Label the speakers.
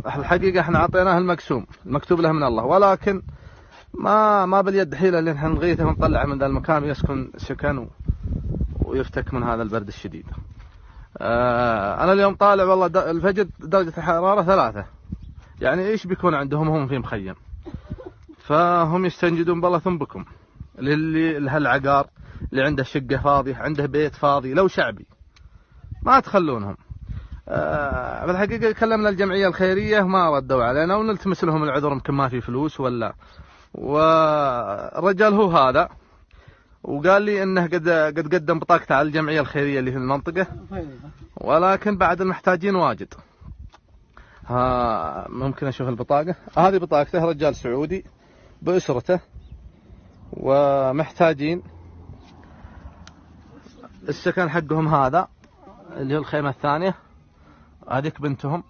Speaker 1: الحقيقة احنا عطيناه المقسوم المكتوب له من الله، ولكن ما باليد حيلة لان احنا نغيثه ونطلعه من ذا المكان ويسكن سكن ويفتك من هذا البرد الشديد. انا اليوم طالع والله الفجر درجة الحرارة 3، يعني ايش بيكون عندهم هم في مخيم؟ فهم يستنجدون بالله ثم بكم لهالعقار اللي عنده شقة فاضية، عنده بيت فاضي، لو شعبي ما تخلونهم. بالحقيقة كلمنا الجمعية الخيرية ما ردوا علينا، ونلتمس لهم العذر يمكن ما في فلوس ولا. والرجال هو هذا وقال لي انه قد قدم بطاقته على الجمعية الخيرية اللي في المنطقة، ولكن بعد المحتاجين واجد. ممكن اشوف البطاقة؟ هذه بطاقته، رجال سعودي بأسرته ومحتاجين. السكن حقهم هذا اللي هو الخيمة الثانية، هذيك بنتهم.